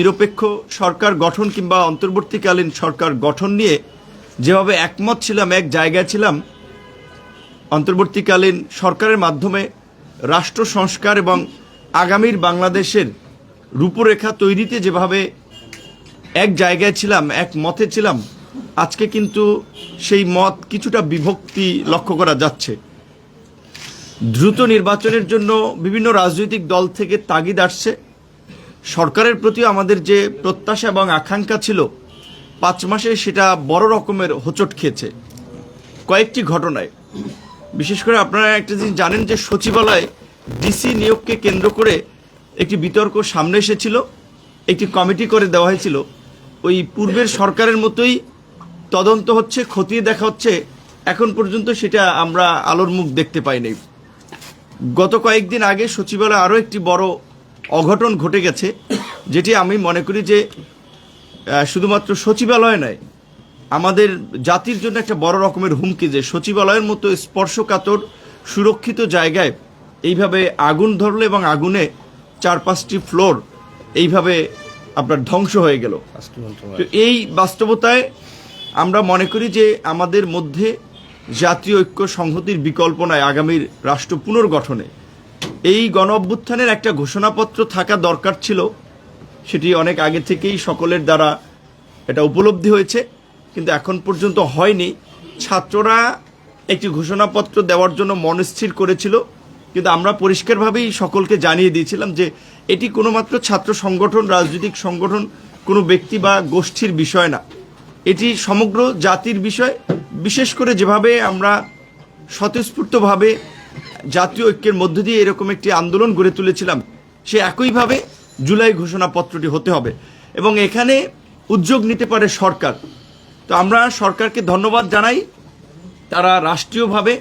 নিরপেক্ষ সরকার গঠন কিংবা অন্তর্বর্তীকালীন সরকার গঠন নিয়ে যেভাবে একমত ছিলাম, এক জায়গায় ছিলাম, অন্তর্বর্তীকালীন সরকারের মাধ্যমে রাষ্ট্র সংস্কার এবং আগামীর বাংলাদেশের রূপরেখা তৈরিতে যেভাবে এক জায়গায় ছিলাম, এক মতে ছিলাম, আজকে কিন্তু সেই মত কিছুটা বিভক্তি লক্ষ্য করা যাচ্ছে। দ্রুত নির্বাচনের জন্য বিভিন্ন রাজনৈতিক দল থেকে তাগিদ আসছে। সরকারের প্রতি আমাদের যে প্রত্যাশা এবং আকাঙ্ক্ষা ছিল 5 মাসে, সেটা বড় রকমের হোঁচট খেয়েছে কয়েকটি ঘটনায়। বিশেষ করে আপনারা একটা জিনিস জানেন যে সচিবালয়ে ডিসি নিয়োগকে কেন্দ্র করে একটি বিতর্ক সামনে এসেছিল, একটি কমিটি করে দেওয়া হয়েছিল। ওই পূর্বের সরকারের মতোই তদন্ত হচ্ছে, খতিয়ে দেখা হচ্ছে, এখন পর্যন্ত সেটা আমরা আলোর মুখ দেখতে পাইনি। গত কয়েকদিন আগে সচিবালয়ে আরও একটি বড় অঘটন ঘটে গেছে, যেটি আমি মনে করি যে শুধুমাত্র সচিবালয় নয়, আমাদের জাতির জন্য একটা বড় রকমের হুমকি, যে সচিবালয়ের মতো স্পর্শকাতর সুরক্ষিত জায়গায় এইভাবে আগুন ধরলো এবং আগুনে 4-5টি ফ্লোর এইভাবে আপনার ধ্বংস হয়ে গেল। তো এই বাস্তবতায় আমরা মনে করি যে আমাদের মধ্যে জাতীয় ঐক্য সংহতির বিকল্প নয় আগামীর রাষ্ট্র পুনর্গঠনে। এই গণ অভ্যুত্থানের একটা ঘোষণাপত্র থাকা দরকার ছিল, সেটি অনেক আগে থেকেই সকলের দ্বারা এটা উপলব্ধি হয়েছে, কিন্তু এখন পর্যন্ত হয়নি। ছাত্ররা একটি ঘোষণাপত্র দেওয়ার জন্য মনস্থির করেছিল, কিন্তু আমরা পরিষ্কারভাবেই সকলকে জানিয়ে দিয়েছিলাম যে এটি কোনো মাত্র ছাত্র সংগঠন, রাজনৈতিক সংগঠন, কোনো ব্যক্তি বা গোষ্ঠীর বিষয় না, এটি সমগ্র জাতির বিষয়। বিশেষ করে যেভাবে আমরা স্বতঃস্ফূর্তভাবে জাতীয় ঐক্যের মধ্য দিয়ে এরকম একটি আন্দোলন গড়ে তুলেছিলাম, সে একইভাবে জুলাই ঘোষণাপত্রটি হতে হবে এবং এখানে উদ্যোগ নিতে পারে সরকার। তো আমরা সরকারকে ধন্যবাদ জানাই, তারা রাষ্ট্রীয়ভাবে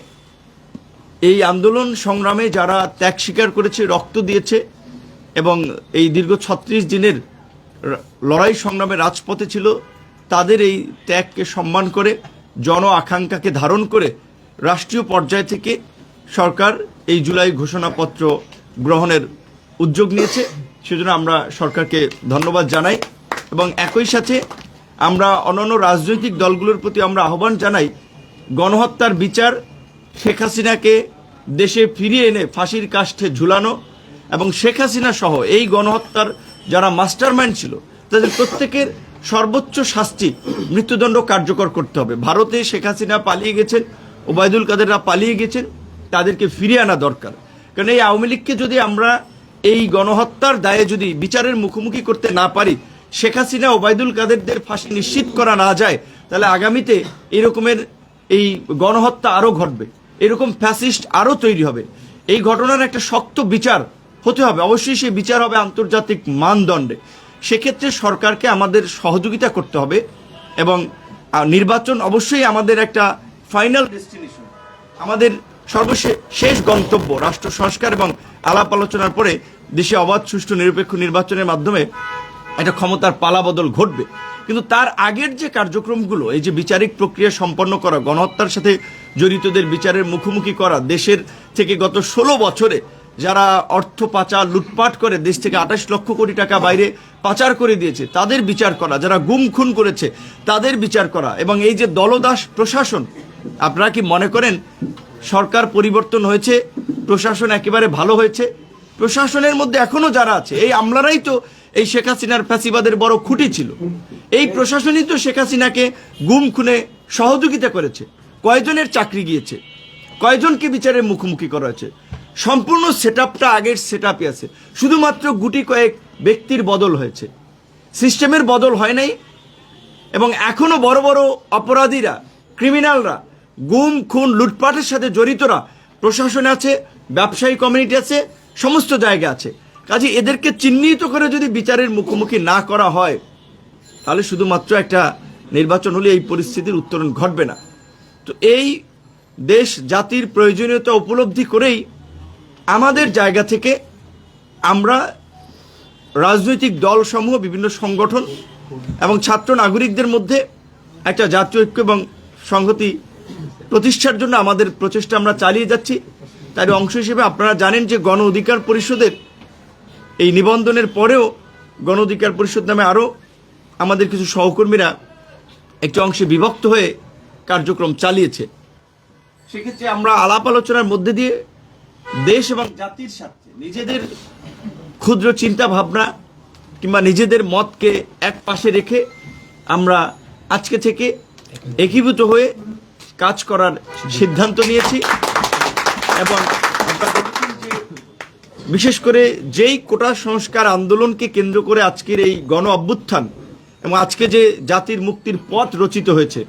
এই আন্দোলন সংগ্রামে যারা ত্যাগ স্বীকার করেছে, রক্ত দিয়েছে এবং এই দীর্ঘ 36 দিনের লড়াই সংগ্রামে রাজপথে ছিল, তাদের এই ত্যাগকে সম্মান করে, জন আকাঙ্ক্ষাকে ধারণ করে রাষ্ট্রীয় পর্যায় থেকে সরকার এই জুলাই ঘোষণাপত্র গ্রহণের উদ্যোগ নিয়েছে। সেজন্য আমরা সরকারকে ধন্যবাদ জানাই এবং একই সাথে আমরা অন্যান্য রাজনৈতিক দলগুলোর প্রতি আমরা আহ্বান জানাই, গণহত্যার বিচার, শেখ হাসিনাকে দেশে ফিরিয়ে এনে ফাঁসির কাষ্ঠে ঝুলানো এবং শেখ হাসিনা সহ এই গণহত্যার যারা মাস্টারমাইন্ড ছিল তাদের প্রত্যেকের সর্বোচ্চ শাস্তি, মৃত্যুদণ্ড কার্যকর করতে হবে। ভারতে শেখ হাসিনা পালিয়ে গেছেন, ওবায়দুল কাদেররা পালিয়ে গেছেন, তাদেরকে ফিরিয়ে আনা দরকার। কারণ এই আওয়ামী লীগকে যদি আমরা এই গণহত্যার দায়ে যদি বিচারের মুখোমুখি করতে না পারি, শেখ হাসিনা, ওবায়দুল কাদেরদের ফাঁসি নিশ্চিত করা না যায়, তাহলে আগামীতে এরকমের এই গণহত্যা আরও ঘটবে, এরকম ফ্যাসিস্ট আরও তৈরি হবে। এই ঘটনার একটা শক্ত বিচার হতে হবে, অবশ্যই সেই বিচার হবে আন্তর্জাতিক মানদণ্ডে। সেক্ষেত্রে সরকারকে আমাদের সহযোগিতা করতে হবে এবং নির্বাচন অবশ্যই আমাদের একটা ফাইনাল ডেস্টিনেশন, আমাদের সর্বশেষ গন্তব্য। রাষ্ট্র সংস্কার এবং আলাপ আলোচনার পরে দেশে অবাধ, সুষ্ঠু, নিরপেক্ষ নির্বাচনের মাধ্যমে একটা ক্ষমতার পালাবদল ঘটবে। কিন্তু তার আগের যে কার্যক্রমগুলো, এই যে বিচারিক প্রক্রিয়া সম্পন্ন করা, গণহত্যার সাথে জড়িতদের বিচারের মুখোমুখি করা, দেশের থেকে গত 16 বছরে যারা অর্থ পাচার, লুটপাট করে দেশ থেকে 28 লক্ষ কোটি টাকা বাইরে পাচার করে দিয়েছে, তাদের বিচার করা, যারা গুম খুন করেছে তাদের বিচার করা, এবং এই যে দলদাস প্রশাসন, আপনারা কি মনে করেন সরকার পরিবর্তন হয়েছে, প্রশাসন একেবারে ভালো হয়েছে? প্রশাসনের মধ্যে এখনো যারা আছে, এই আমলারাই তো এই শেখ হাসিনার ফ্যাসিবাদের বড় খুঁটি ছিল। এই প্রশাসনই তো শেখ হাসিনাকে গুম খুনে সহযোগিতা করেছে। কয়জনের চাকরি গিয়েছে, কয়জনকে বিচারের মুখোমুখি করা হয়েছে? সম্পূর্ণ সেটআপটা আগের সেটআপই আছে, শুধুমাত্র গুটি কয়েক ব্যক্তির বদল হয়েছে, সিস্টেমের বদল হয় নাই। এবং এখনো বড় বড় অপরাধীরা, ক্রিমিনালরা, গুম খুন লুটপাটের সাথে জড়িতরা প্রশাসনে আছে, ব্যবসায়ী কমিউনিটি আছে, সমস্ত জায়গা আছে। কাজে এদেরকে চিহ্নিত করে যদি বিচারের মুখোমুখি না করা হয়, তাহলে শুধুমাত্র একটা নির্বাচন হলে এই পরিস্থিতির উত্তরণ ঘটবে না। তো এই দেশ জাতির প্রয়োজনীয়তা উপলব্ধি করেই আমাদের জায়গা থেকে আমরা রাজনৈতিক দলসমূহ, বিভিন্ন সংগঠন এবং ছাত্র নাগরিকদের মধ্যে একটা জাতীয় ঐক্য এবং সংহতি প্রতিষ্ঠার জন্য আমাদের প্রচেষ্টা আমরা চালিয়ে যাচ্ছি। তার অংশ হিসেবে আপনারা জানেন যে গণ অধিকার পরিষদের এই নিবন্ধনের পরেও গণ অধিকার পরিষদ নামে আরও আমাদের কিছু সহকর্মীরা একটি অংশে বিভক্ত হয়ে কার্যক্রম চালিয়েছে। সেক্ষেত্রে আমরা আলাপ আলোচনার মধ্যে দিয়ে দেশ এবং জাতির স্বার্থে নিজেদের ক্ষুদ্র চিন্তা ভাবনা কিংবা নিজেদের মতকে এক পাশে রেখে আমরা আজকে থেকে একীভূত হয়ে কাজ করার সিদ্ধান্ত নিয়েছি। এবং আপনারা দেখেছেন যে বিশেষ করে যেই কোটা সংস্কার আন্দোলনকে কেন্দ্র করে আজকের এই গণ অভ্যুত্থান এবং আজকে যে জাতির মুক্তির পথ রচিত হয়েছে,